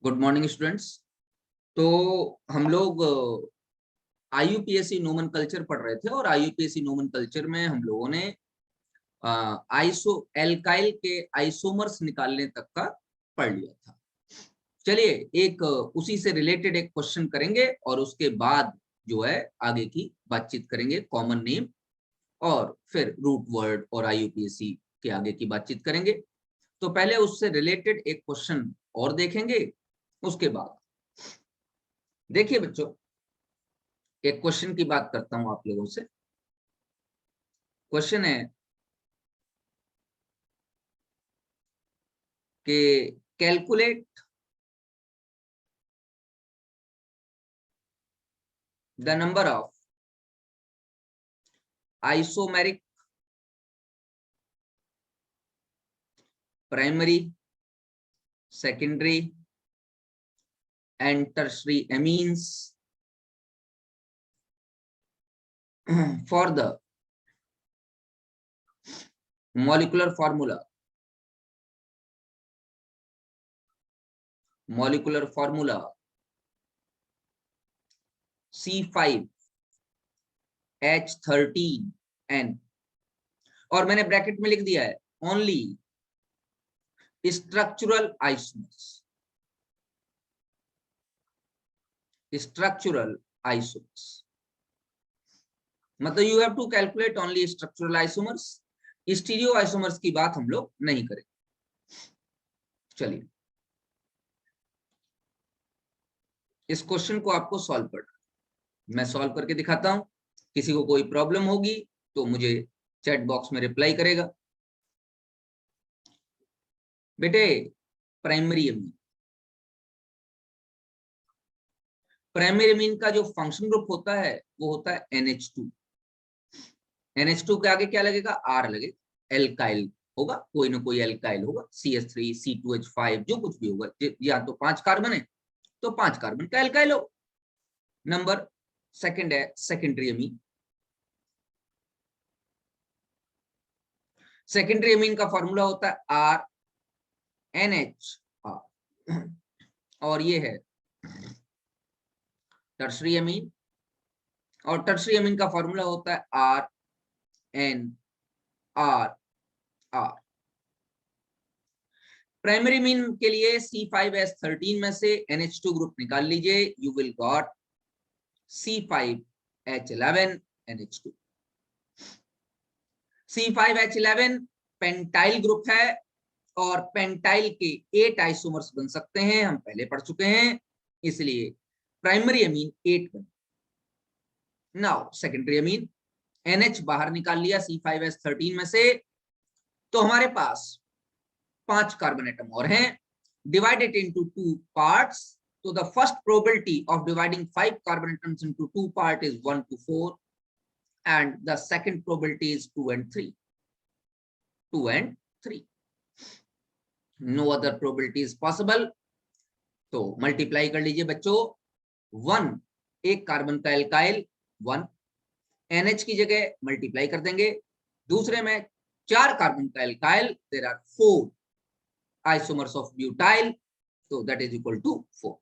Good morning students. तो हम लोग आईयूपीएससी नोमेनकल्चर पढ़ रहे थे और आईयूपीएससी नोमेनकल्चर में हम लोगों ने आइसो एल्काइल के आइसोमर्स निकालने तक का पढ़ लिया था। चलिए एक उसी से रिलेटेड एक क्वेश्चन करेंगे और उसके बाद जो है आगे की बातचीत करेंगे, कॉमन नेम और फिर रूट वर्ड और आईयूपीएससी के आगे की बातचीत करेंगे। तो पहले उससे रिलेटेड एक क्वेश्चन और देखेंगे, उसके बाद देखिए बच्चों एक क्वेश्चन की बात करता हूं आप लोगों से। क्वेश्चन है कि calculate the number of isomeric primary, secondary and tertiary amines for the molecular formula C5H13N और मैंने ब्रैकेट में लिख दिया है ओनली स्ट्रक्चरल आइसोमर्स। मतलब you have to calculate only structural isomers, stereo isomers की बात हम लोग नहीं करेंगे। चलिए इस क्वेश्चन को आपको सॉल्व करना, मैं सॉल्व करके दिखाता हूं। किसी को कोई प्रॉब्लम होगी तो मुझे चैट बॉक्स में रिप्लाई करेगा। बेटे प्राइमरी अमीन का जो फंक्शन ग्रुप होता है वो होता है NH2। NH2 के आगे क्या लगेगा? R लगेगा। एल्काइल होगा, कोई ना कोई एल्काइल होगा, CH3 C2H5 जो कुछ भी होगा। या तो 5 कार्बन है तो 5 कार्बन का एल्काइल हो। नंबर सेकंड है सेकेंडरी अमीन। सेकेंडरी अमीन का फॉर्मूला होता है RNH और ये है टर्शरी अमीन और टर्शरी अमीन का फॉर्मूला होता है RNRR। प्राइमरी अमीन के लिए C5H13 में से NH2 ग्रुप निकाल लीजिए, you will got C5H11NH2। C5H11 pentyl group है और पेंटाइल के 8 आइसोमर्स बन सकते हैं, हम पहले पढ़ चुके हैं, इसलिए प्राइमरी अमीन 8 बने। नाउ सेकेंडरी अमीन NH बाहर निकाल लिया C5H13 में से, तो हमारे पास 5 कार्बन एटम और हैं, divided into 2 parts. So the first probability of dividing 5 carbon atoms into 2 parts is 1 to 4 and the second probability is 2 and 3. No other probability is possible. तो मल्टीप्लाई कर लीजिए बच्चों। 1 एक कार्बन का एल्काइल 1, NH की जगह मल्टीप्लाई कर देंगे। दूसरे में 4 कार्बन का alkyl, there are 4 isomers of butyl, तो that is equal to 4।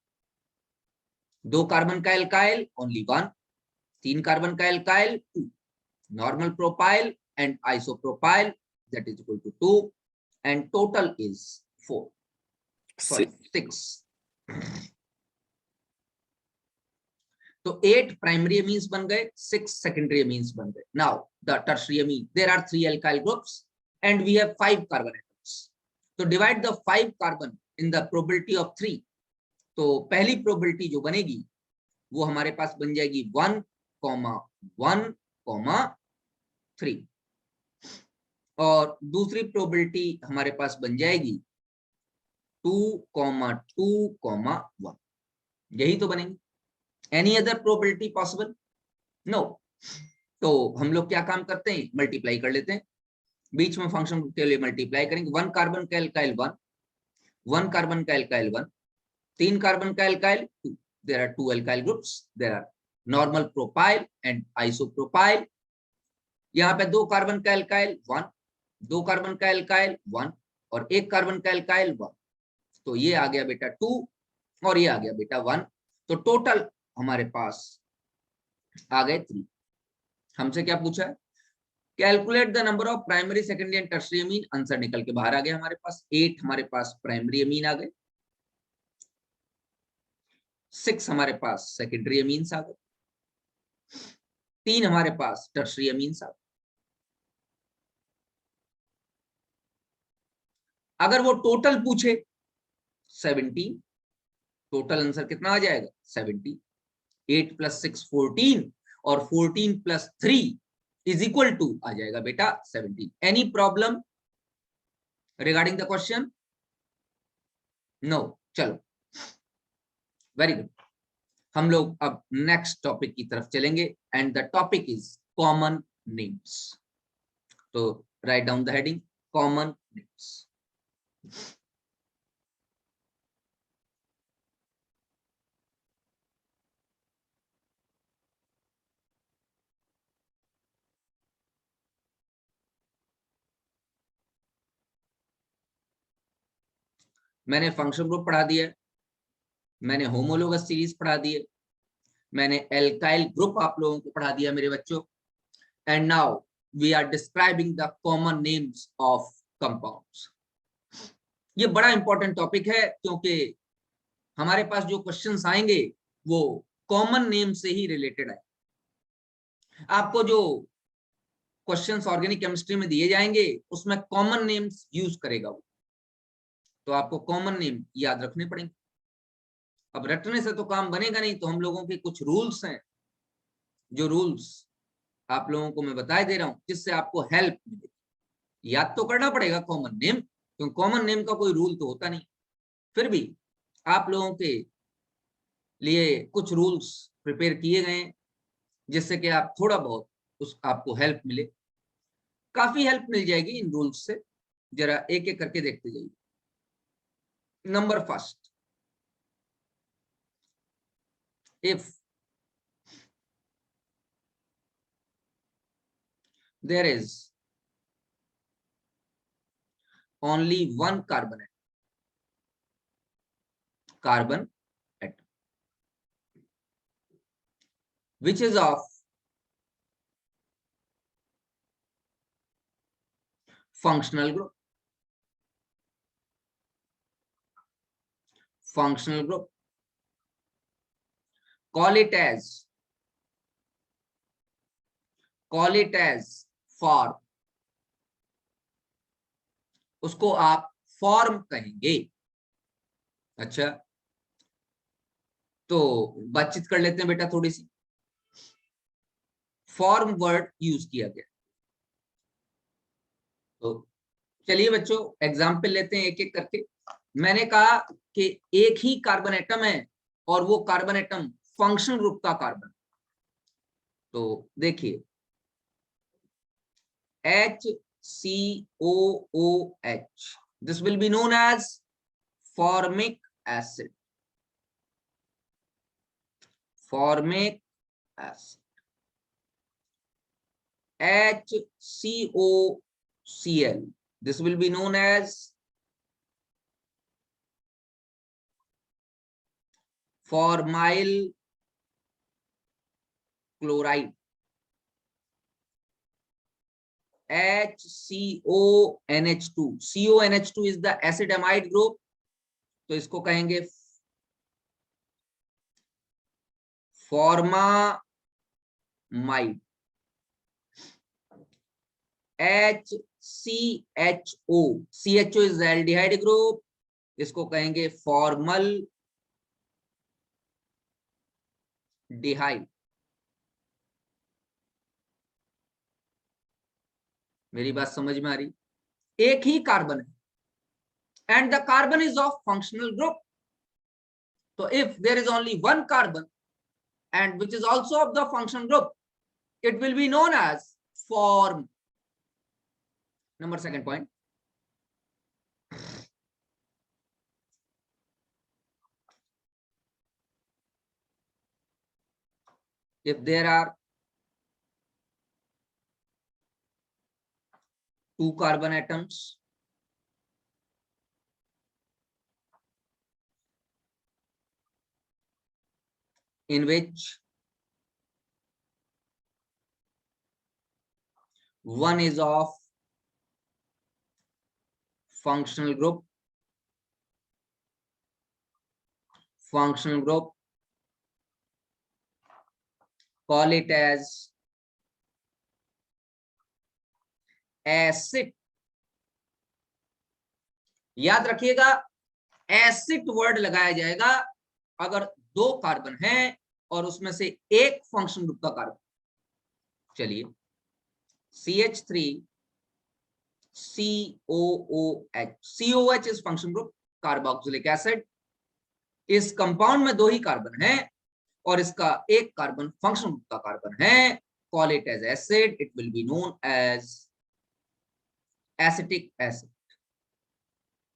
2 carbon का एल्काइल ओनली 1, 3 कार्बन का alkyl 2, normal propyl and isopropyl that is equal to 2 and total is 6। तो 8 प्राइमरी अमीन्स बन गए, 6 सेकेंडरी अमीन्स बन गए। Now the tertiary amine, there are 3 alkyl groups and we have 5 carbon atoms. तो divide the 5 carbon in the probability of 3। तो पहली probability जो बनेगी वो हमारे पास बन जाएगी 1, 1, 3 और दूसरी प्रोबेबिलिटी हमारे पास बन जाएगी 2, 2, 1। यही तो बनेगी। Any other probability possible? No. तो हम लोग क्या काम करते हैं, मल्टीप्लाई कर लेते हैं। बीच में फंक्शन के लिए मल्टीप्लाई करेंगे। 1 कार्बन का एल्काइल 1, 1 कार्बन का एल्काइल 1, 3 कार्बन का alkyl 2, there are 2 alkyl groups, there are normal propyl and isopropyl. यहाँ पे 2 कार्बन का एल्काइल 1, 2 कार्बन का एल्काइल 1 और 1 कार्बन का एल्काइल 1, तो ये आ गया बेटा 2 और ये आ गया बेटा 1। तो टोटल हमारे पास आ गए 3। हमसे क्या पूछा है, calculate the number of primary secondary and tertiary amine. Answer निकल के बाहर आ गया हमारे पास 8 हमारे पास प्राइमरी अमीन आ गए, 6 हमारे पास सेकेंडरी अमीन्स आ गए, 3 हमारे पास टर्शियरी अमीन्स आ गए। अगर वो टोटल पूछे 17, टोटल आंसर कितना आ जाएगा 70। 8 + 6 14 और 14 + 3 इज इक्वल टू आ जाएगा बेटा 17। Any problem regarding the question? No. चलो वेरी गुड। हम लोग अब नेक्स्ट टॉपिक की तरफ चलेंगे and the topic is common names. तो write down the heading common names. मैंने फंक्शन ग्रुप पढ़ा दिया है, मैंने होमोलोगस सीरीज पढ़ा दी है, मैंने एल्काइल ग्रुप आप लोगों को पढ़ा दिया मेरे बच्चों। And now we are describing the common names of compounds. ये बड़ा इंपॉर्टेंट टॉपिक है क्योंकि हमारे पास जो क्वेश्चंस आएंगे वो कॉमन नेम से ही रिलेटेड है। आपको जो क्वेश्चंस ऑर्गेनिक केमिस्ट्री में दिए जाएंगे उसमें कॉमन नेम्स यूज करेगा वो, तो आपको कॉमन नेम याद रखने पड़ेंगे। अब रटने से तो काम बनेगा नहीं, तो हम लोगों के कुछ रूल्स हैं, जो रूल्स आप लोगों को मैं बताए दे रहा हूं जिससे आपको हेल्प मिलेगी। याद तो करना पड़ेगा कॉमन नेम, क्योंकि कॉमन नेम का कोई रूल तो होता नहीं। फिर भी आप लोगों के लिए कुछ रूल्स प्रिपेयर किए गए हैं जिससे कि आप थोड़ा बहुत उस आपको हेल्प मिले। काफी हेल्प मिल जाएगी इन रूल्स से। जरा एक एक करके देखते जाइए। Number first, if there is only one carbon atom which is of functional group, call it as form, उसको आप फॉर्म कहेंगे। अच्छा, तो बातचीत कर लेते हैं बेटा थोड़ी सी। फॉर्म वर्ड यूज किया गया, तो चलिए बच्चों एग्जाम्पल लेते हैं एक एक करके। मैंने कहा कि एक ही कार्बन एटम है और वो कार्बन एटम फंक्शनल ग्रुप का कार्बन। तो देखिए HCOOH, this will be known as formic acid. Formic acid. HCOCl, this will be known as formyl chloride. HCONH2, CONH2 is the acid amide group, तो इसको कहेंगे formamide. HCHO, CHO is the aldehyde group, इसको कहेंगे formal डिहाइड। मेरी बात समझ में आ रही? एक ही कार्बन है and the carbon is of functional group. तो if there is only one carbon and which is also of the functional group, it will be known as form. Number second point, if there are two carbon atoms in which one is of functional group, call it as acid. याद रखिएगा acid word लगाया जाएगा अगर दो carbon हैं और उसमें से एक फंक्शन ग्रुप का कार्बन। चलिए CH3 COOH, COH is function group carboxylic acid. इस कंपाउंड में दो ही कार्बन हैं और इसका एक कार्बन फंक्शन ग्रुप का कार्बन है। Call it as acid, it will be known as acetic acid,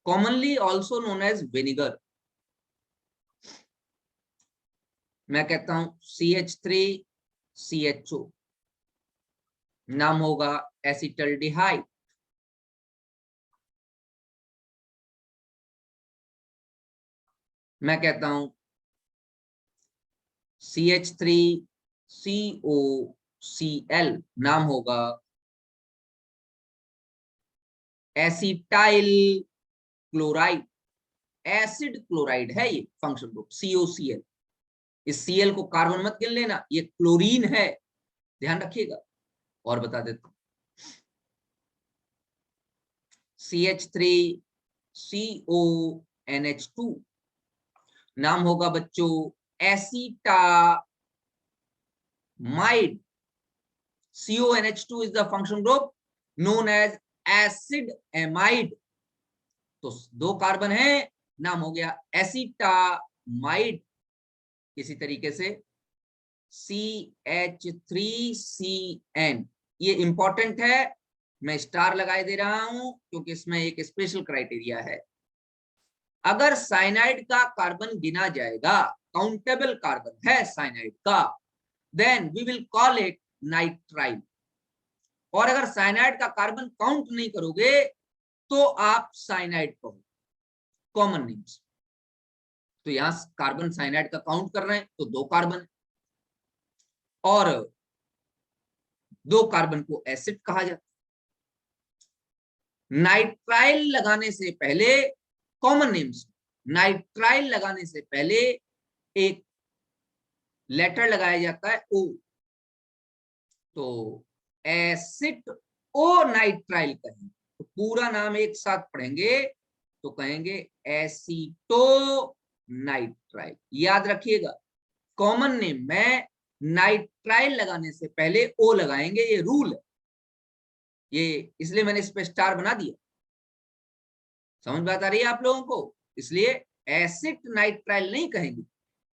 commonly also known as vinegar। मैं कहता हूं CH3 CHO, नाम होगा एसिटल्डिहाइड। मैं कहता हूं CH3 COCl, नाम होगा एसिटाइल क्लोराइड। एसिड क्लोराइड है ये फंक्शन ग्रुप COCl। इस Cl को कार्बन मत गिन लेना, ये क्लोरीन है, ध्यान रखिएगा। और बता देता हूं CH3 CONH2, नाम होगा बच्चों acetamide. CONH2 is the function group known as acid amide। तो दो कार्बन है, नाम हो गया एसिटामाइड। इसी तरीके से CH3CN, ये इंपॉर्टेंट है, मैं स्टार लगाए दे रहा हूं क्योंकि इसमें एक स्पेशल क्राइटेरिया है। अगर साइनाइड का कार्बन गिना जाएगा, काउंटेबल कार्बन है साइनाइड का, then we will call it nitrile. और अगर साइनाइड का कार्बन काउंट नहीं करोगे तो आप साइनाइड कहो, कॉमन नेम्स। तो यहां कार्बन साइनाइड का काउंट कर रहे हैं तो दो कार्बन, और दो कार्बन को एसिड कहा जाता है। नाइट्राइल लगाने से पहले, कॉमन नेम्स, नाइट्राइल लगाने से पहले एक लेटर लगाया जाता है O। तो एसिड ओ नाइट्राइल कहेंगे, तो पूरा नाम एक साथ पढ़ेंगे तो कहेंगे एसीटो नाइट्राइल। याद रखिएगा कॉमन नेम में नाइट्राइल लगाने से पहले ओ लगाएंगे, ये रूल है, ये इसलिए मैंने इस पे स्टार बना दिया। समझ बात आ रही है आप लोगों को? इसलिए एसिड नाइट्राइल नहीं कहेंगे,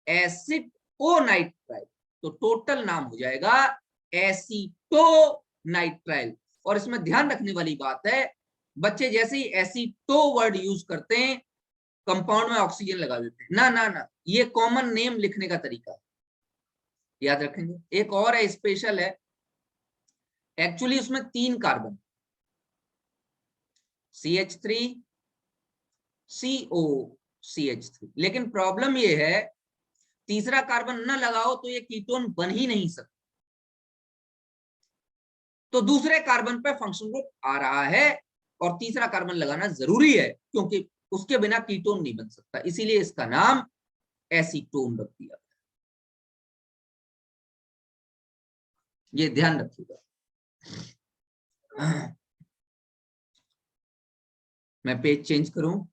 एसिड ओ नाइट्राइल। तो टोटल नाम हो जाएगा एसीटो नाइट्राइल। और इसमें ध्यान रखने वाली बात है, बच्चे जैसे ही एसीटो वर्ड यूज करते हैं कंपाउंड में ऑक्सीजन लगा देते हैं, ना ना ना, ये कॉमन नेम लिखने का तरीका है, याद रखेंगे। एक और है, स्पेशल है, एक्चुअली उसमें तीन कार्बन, CH3 COCH3, लेकिन प्रॉब्लम ये है तीसरा कार्बन न लगाओ तो ये कीटोन बन ही नहीं सकता। तो दूसरे कार्बन पे फंक्शन ग्रुप आ रहा है और तीसरा कार्बन लगाना जरूरी है क्योंकि उसके बिना कीटोन नहीं बन सकता, इसीलिए इसका नाम एसीटोन रख दिया। ये ध्यान रखिएगा। मैं पेज चेंज करूं,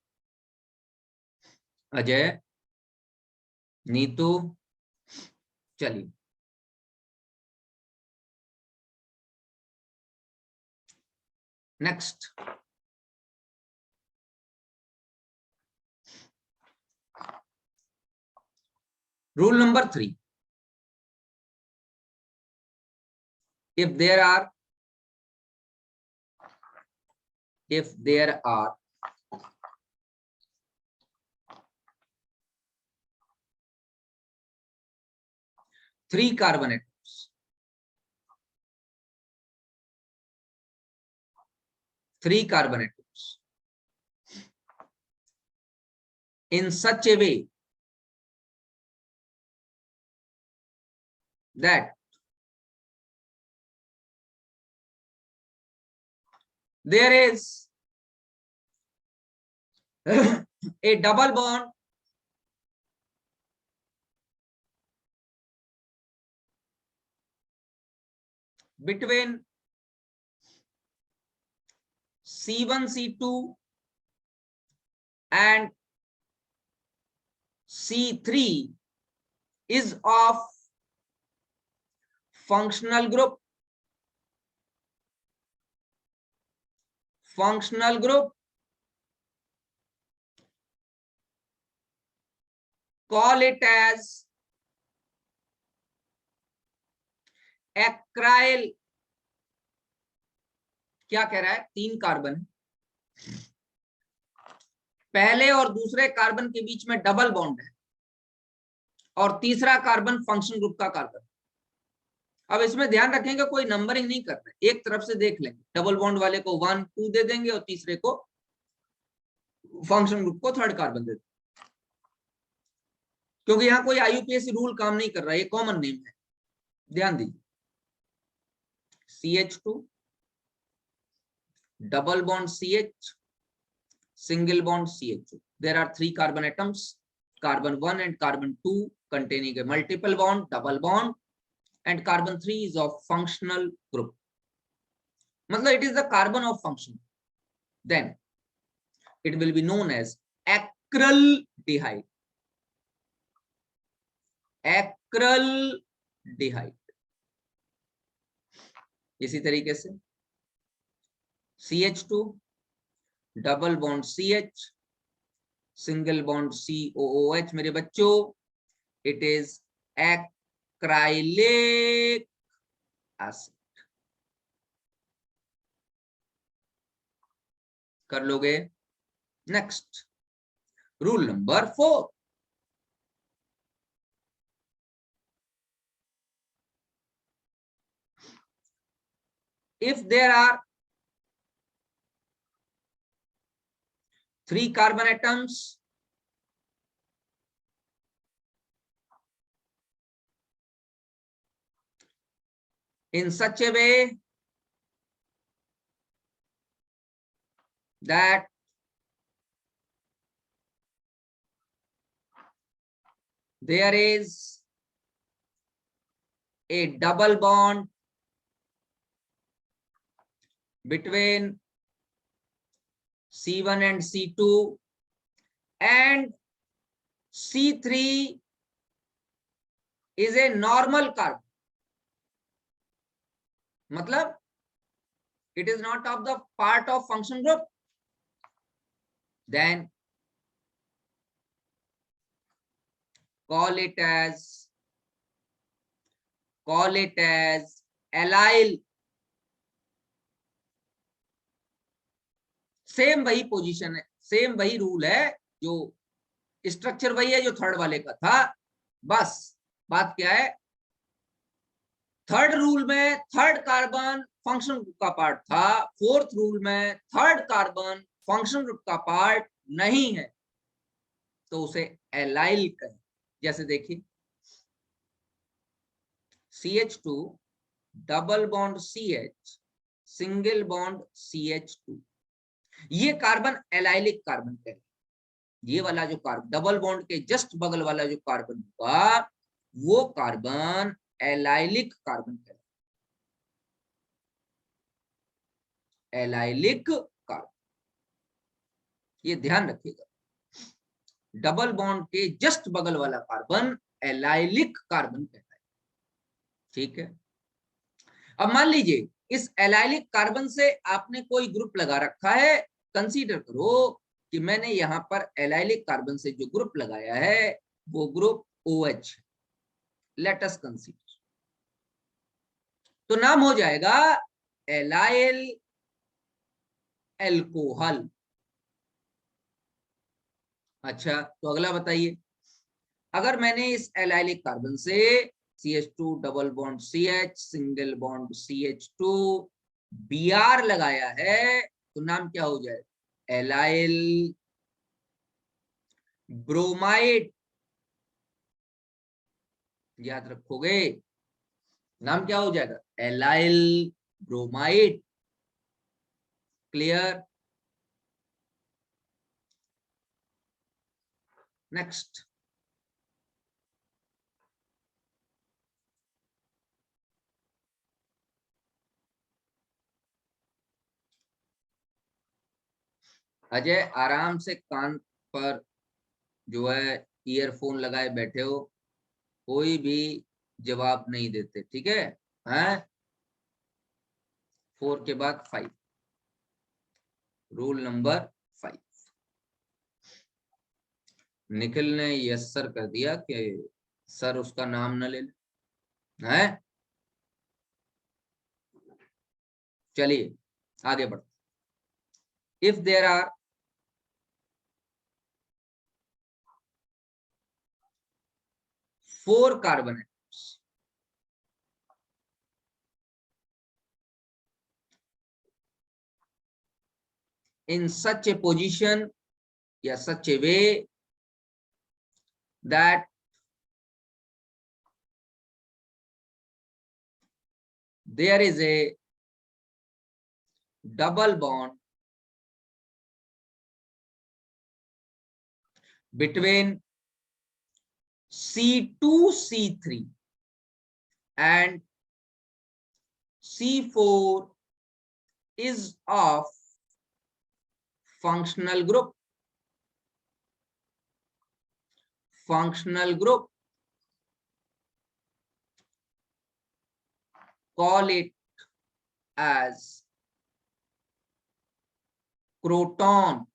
अजय, नीतू, चलिए next. Rule number 3, if there are 3 carbon atoms, 3 carbon atoms in such a way that there is a double bond between C1, C2 and C3 is of functional group call it as acryl. क्या कह रहा है, 3 carbon, पहले और दूसरे carbon के बीच में double bond है और तीसरा कार्बन फंक्शन ग्रुप का कार्बन। अब इसमें ध्यान रखेंगे कोई नंबरिंग नहीं कर रहे, एक तरफ से देख लेंगे, डबल बॉन्ड वाले को 1 2 दे देंगे और तीसरे को फंक्शन ग्रुप को थर्ड कार्बन दे देंगे, क्योंकि यहाँ कोई आईयूपीएसी रूल काम नहीं कर रहा है, ये कॉमन नेम है, ध्यान दीजिए। CH2 double bond CH, single bond CH2. There are 3 carbon atoms, carbon 1 and carbon 2 containing a multiple bond, double bond, and carbon 3 is of functional group. मतलब it is the carbon of function. Then it will be known as acryldehyde. acryldehyde. इसी तरीके से CH2 double bond CH, single bond COOH मेरे बच्चों, it is acrylic acid. कर लोगे? Next rule number 4, if there are 3 carbon atoms in such a way that there is a double bond between C1 and C2 and C3 is a normal carbon, मतलब it is not of the part of function group, then call it as allyl। Same वही position है, same वही rule है, जो structure वही है जो third वाले का था, बस बात क्या है, थर्ड रूल में थर्ड कार्बन फंक्शन ग्रुप का पार्ट था, फोर्थ रूल में थर्ड कार्बन फंक्शन ग्रुप का पार्ट नहीं है, तो उसे एलाइल कहें। जैसे देखिए CH2 double bond CH, single bond CH2, ये कार्बन एलाइलिक कार्बन कहलाता है। ये वाला जो कार्बन डबल बॉन्ड के जस्ट बगल वाला जो कार्बन होगा वो कार्बन एलाइलिक कार्बन कहलाता है, एलाइलिक कार्बन, ये ध्यान रखिएगा। डबल बॉन्ड के जस्ट बगल वाला कार्बन एलाइलिक कार्बन कहता है, ठीक है। अब मान लीजिए इस एलाइलिक कार्बन से आपने कोई ग्रुप लगा रखा है, कंसीडर करो कि मैंने यहां पर एलाइलिक कार्बन से जो ग्रुप लगाया है वो group OH, let us consider, तो नाम हो जाएगा एलाइल एल्कोहल। अच्छा, तो अगला बताइए, अगर मैंने इस एलाइलिक कार्बन से CH2 double bond CH, single bond CH2 Br लगाया है, तो नाम क्या हो जाए, एलाइल ब्रोमाइड। याद रखोगे, नाम क्या हो जाएगा? Allyl bromide. Clear? Next, Ajay आराम से कान पर जो है ईयरफोन लगाए बैठे हो, कोई भी जवाब नहीं देते, ठीक है? हैं? 4 के बाद 5, रूल नंबर 5। निखिल ने यस सर कर दिया कि सर उसका नाम न ले ले, हैं? चलिए आगे बढ़ते। If there are four carbon atoms in such a position, yeah, such a way that there is a double bond between C2C3 and C4 is of functional group. Functional group, call it as croton.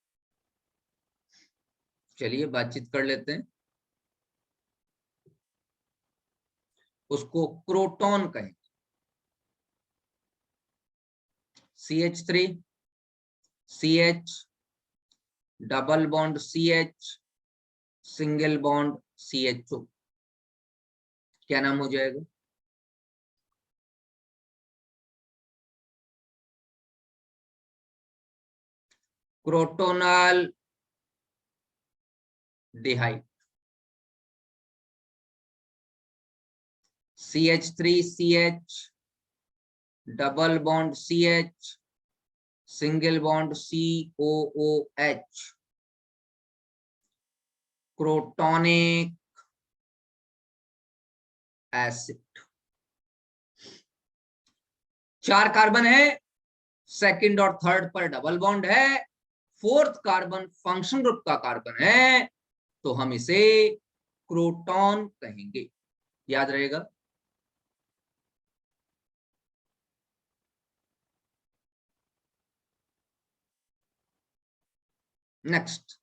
चलिए बातचीत कर लेते हैं, उसको croton कहें। CH3 CH double bond CH single bond CHO, क्या नाम हो जाएगा? क्रोटोनल डिहाइड। CH3CH double bond CH single bond COOH, crotonic acid. 4 carbon है, सेकंड और थर्ड पर डबल बॉन्ड है, फोर्थ कार्बन फंक्शन ग्रुप का कार्बन है, तो हम इसे क्रोटॉन कहेंगे। याद रहेगा? Next,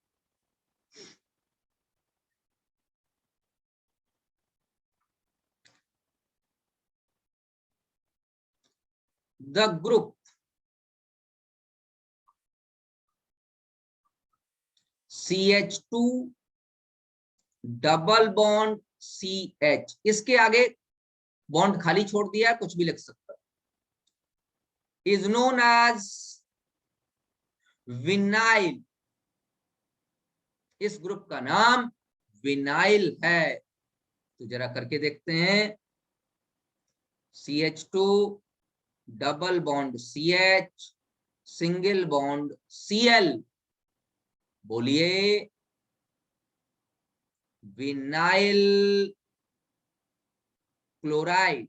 the group CH2 double bond CH, इसके आगे बॉन्ड खाली छोड़ दिया, कुछ भी लिख सकता है, इज नोन एज विनाइल। इस ग्रुप का नाम विनाइल है। तो जरा करके देखते हैं। CH2 double bond CH single bond Cl, बोलिए विनाइल क्लोराइड।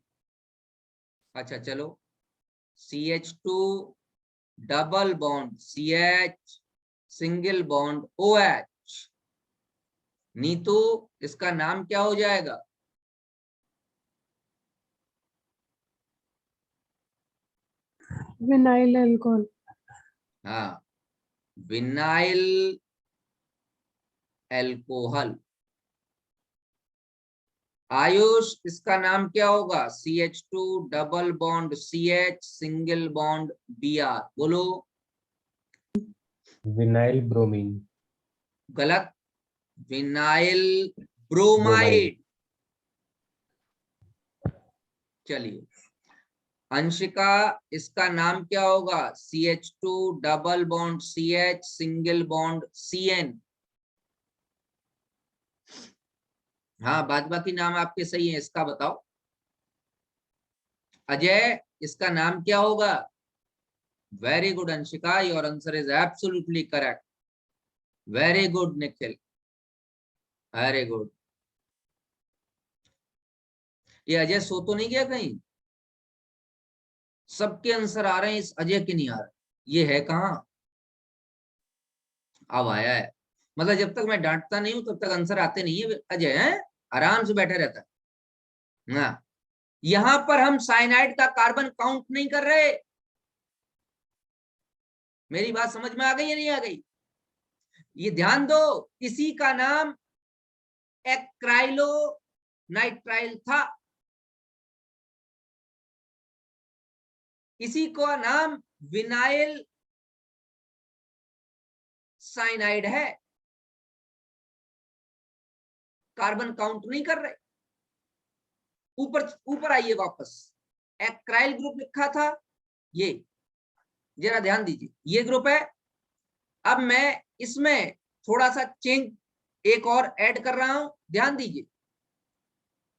अच्छा चलो, CH2 double bond CH single bond OH, Neetu इसका नाम क्या हो जाएगा? Vinyl alcohol. हाँ, विनाइल एल्कोहल। आयुष इसका नाम क्या होगा? CH2 double bond CH single bond Br, बोलो। Vinyl bromine. गलत, विनाइल ब्रोमाइड। ब्रोमाइड। चलिए, अंशिका इसका नाम क्या होगा? CH2 double bond CH single bond Cn। हाँ, बाद बाकी नाम आपके सही है, इसका बताओ। अजय, इसका नाम क्या होगा? Very good Anshika, your answer is absolutely correct. Very good Nikhil, very good. ये अजय सो तो नहीं गया कहीं? सबके आंसर आ रहे हैं, इस अजय के नहीं आ रहे। ये है कहाँ? अब आया है। मतलब जब तक मैं डांटता नहीं हूं तब तक आंसर आते नहीं है। अजय है आराम से बैठे रहता है ना। यहां पर हम साइनाइड का कार्बन काउंट नहीं कर रहे। मेरी बात समझ में आ गई या नहीं आ गई? ये ध्यान दो, इसी का नाम एक्राइलो नाइट्राइल था, इसी का नाम विनाइल साइनाइड है। कार्बन काउंट नहीं कर रहे। ऊपर ऊपर आइए वापस, एक्राइल ग्रुप लिखा था, ये जरा ध्यान दीजिए, ये ग्रुप है। अब मैं इसमें थोड़ा सा चेंज एक और ऐड कर रहा हूं, ध्यान दीजिए।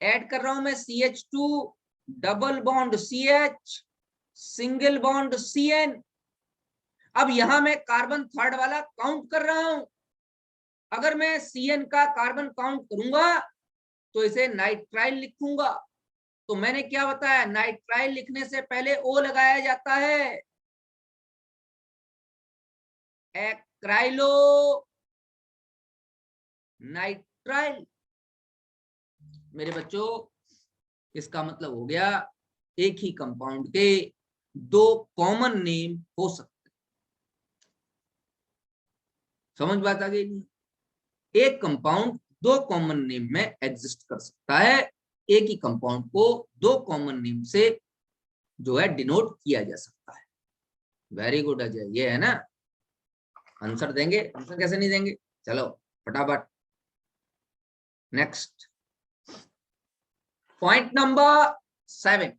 ऐड कर रहा हूं मैं CH2 double bond CH single bond CN। अब यहां मैं कार्बन थर्ड वाला काउंट कर रहा हूं। अगर मैं CN का कार्बन काउंट करूंगा तो इसे नाइट्राइल लिखूंगा। तो मैंने क्या बताया, नाइट्राइल लिखने से पहले O लगाया जाता है। Acrylo nitrile. मेरे बच्चों, इसका मतलब हो गया एक ही कंपाउंड के दो कॉमन नेम हो सकते। समझ बात आ गई नहीं? एक कंपाउंड दो कॉमन नेम में एग्जिस्ट कर सकता है। एक ही कंपाउंड को दो कॉमन नेम से जो है डिनोट किया जा सकता है। वेरी गुड अजय, ये है ना। आंसर देंगे? आंसर कैसे नहीं देंगे? चलो फटाफट next. Point number 7,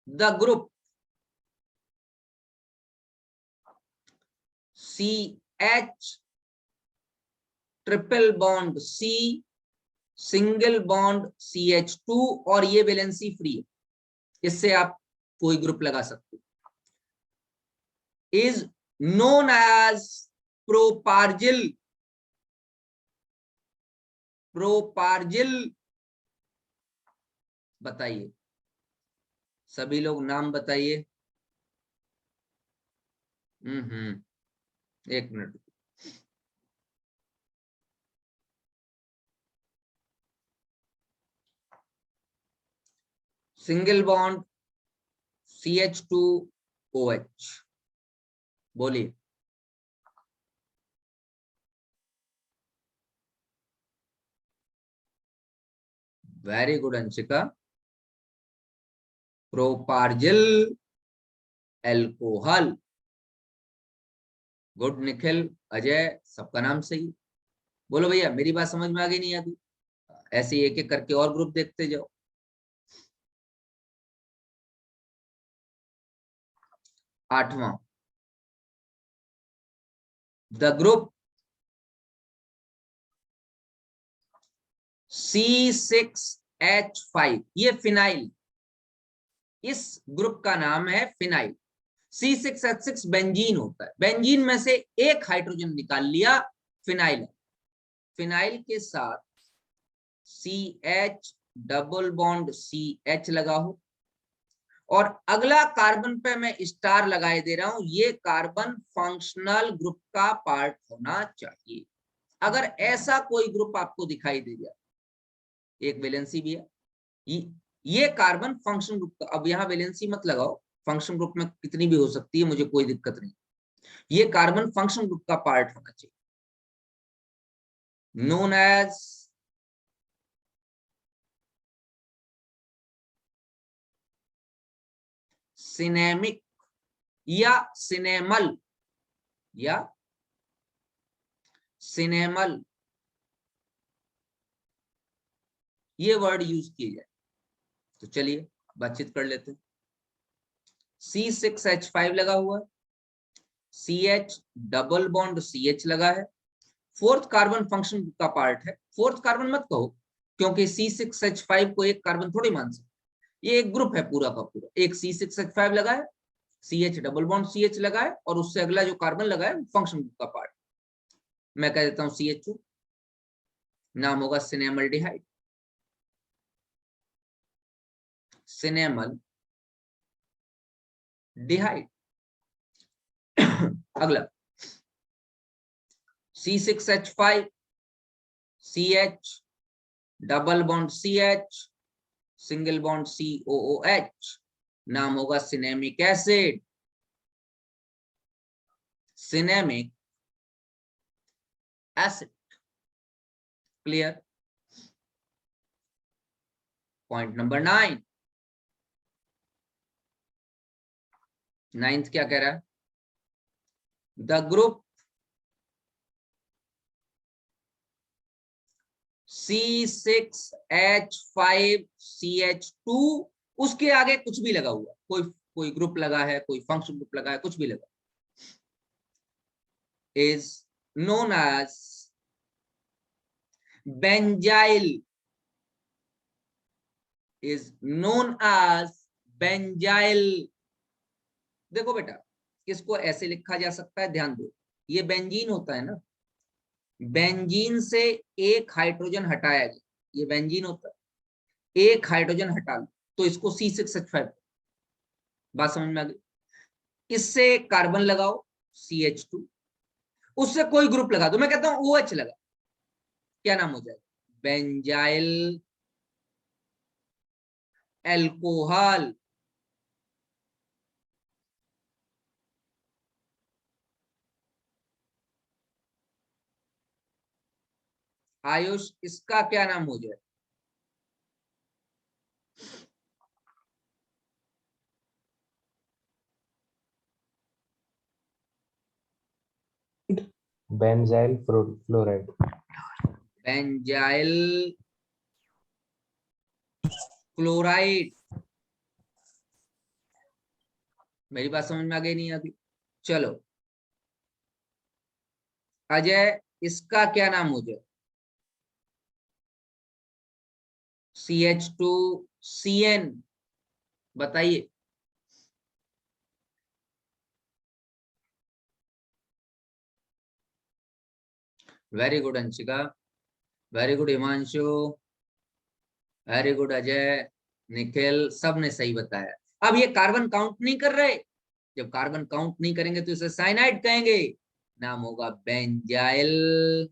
the group CH triple bond C single bond CH2, और ये वैलेंसी फ्री है, इससे आप कोई ग्रुप लगा सकते हो, इज नोन एज प्रोपार्जिल। प्रोपार्जिल, बताइए सभी लोग नाम बताइए। एक मिनट। सिंगल बॉन्ड CH2OH, बोलिए। Very good Anshika, propargyl alcohol. Good Nikhil, Ajay, सबका नाम सही। बोलो भैया, मेरी बात समझ में आ गई नहीं अभी? ऐसे एक एक करके और ग्रुप देखते जाओ। 8वां, द ग्रुप C6H5, ये फिनाइल, इस ग्रुप का नाम है फिनाइल। C6H6 बेंजीन होता है, बेंजीन में से एक हाइड्रोजन निकाल लिया, फिनाइल। फिनाइल के साथ CH डबल बॉन्ड CH लगा हो, और अगला कार्बन पे मैं स्टार लगाए दे रहा हूं, ये कार्बन फंक्शनल ग्रुप का पार्ट होना चाहिए। अगर ऐसा कोई ग्रुप आपको दिखाई दे गया, एक वैलेंसी भी है, ये कार्बन फंक्शन ग्रुप का, अब यहाँ वैलेंसी मत लगाओ, फंक्शन ग्रुप में कितनी भी हो सकती है, मुझे कोई दिक्कत नहीं। ये कार्बन फंक्शन ग्रुप का पार्ट होना चाहिए, नोन एज सिनेमिक या सिनेमल, या सिनेमल, ये वर्ड यूज किए जाए। तो चलिए बातचीत कर लेते हैं। C6H5 लगा हुआ है, CH डबल बॉन्ड CH लगा है, फोर्थ कार्बन फंक्शन ग्रुप का पार्ट है। फोर्थ कार्बन मत कहो, क्योंकि C6H5 को एक कार्बन थोड़ी मान सकते, ये एक ग्रुप है पूरा का पूरा। एक C6H5 लगा है, CH डबल बॉन्ड CH लगा है, और उससे अगला जो कार्बन लगा है फंक्शन ग्रुप का पार्ट। मैं कह देता हूं CH2, नाम होगा सिनेमल्डिहाइड, सिनेमल डिहाइड। अगला C6H5 CH double bond CH single bond COOH, नाम होगा cinnamic acid, cinnamic acid. Clear? Point number 9, ninth क्या कह रहा है? द ग्रुप C6H5CH2, उसके आगे कुछ भी लगा हुआ, कोई ग्रुप लगा है, कोई फंक्शन ग्रुप लगा है, कुछ भी लगा, is known as benzyl, is known as benzyl। देखो बेटा, इसको ऐसे लिखा जा सकता है, ध्यान दो, ये बेंजीन होता है ना, बेंजीन से एक हाइड्रोजन हटाया गया, ये बेंजीन होता है, एक हाइड्रोजन हटा लो तो इसको C6H5। बात समझ में आ गई? इससे कार्बन लगाओ CH2, उससे कोई ग्रुप लगा दो, मैं कहता हूं OH लगा, क्या नाम हो जाएगा? Benzyl alcohol. आयुष, इसका क्या नाम हो जाए? Benzyl fluoride. Benzyl chloride. मेरी बात समझ में आ गई? नहीं आ गई? चलो अजय, इसका क्या नाम हो जाए? CH2CN, बताइए। Very good Anshika, very good Himanshu, very good Ajay, Nikhil, सब ने सही बताया। अब ये कार्बन काउंट नहीं कर रहे, जब कार्बन काउंट नहीं करेंगे तो इसे साइनाइड कहेंगे, नाम होगा बेंजाइल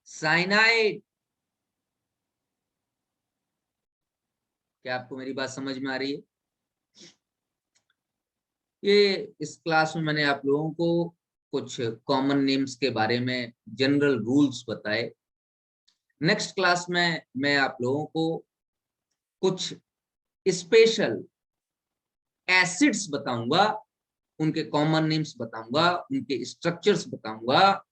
साइनाइड। क्या आपको मेरी बात समझ में आ रही है? ये इस क्लास में मैंने आप लोगों को कुछ कॉमन नेम्स के बारे में जनरल रूल्स बताए। नेक्स्ट क्लास में मैं आप लोगों को कुछ स्पेशल एसिड्स बताऊंगा, उनके कॉमन नेम्स बताऊंगा, उनके स्ट्रक्चर्स बताऊंगा,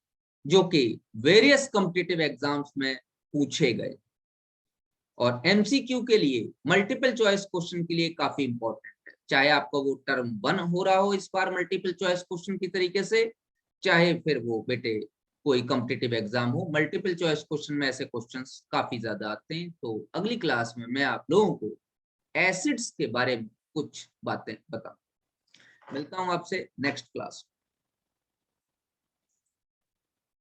जो कि वेरियस कॉम्पिटिटिव एग्जाम्स में पूछे गए और MCQ के लिए, मल्टीपल चॉइस क्वेश्चन के लिए काफी इंपॉर्टेंट है। चाहे आपका वो टर्म 1 हो रहा हो इस बार मल्टीपल चॉइस क्वेश्चन की तरीके से, चाहे फिर वो बेटे कोई कॉम्पिटिटिव एग्जाम हो, मल्टीपल चॉइस क्वेश्चन में ऐसे क्वेश्चंस काफी ज्यादा आते हैं। तो अगली क्लास में मैं आप लोगों को एसिड्स के बारे में कुछ बातें बताऊं। मिलता हूं आपसे नेक्स्ट क्लास।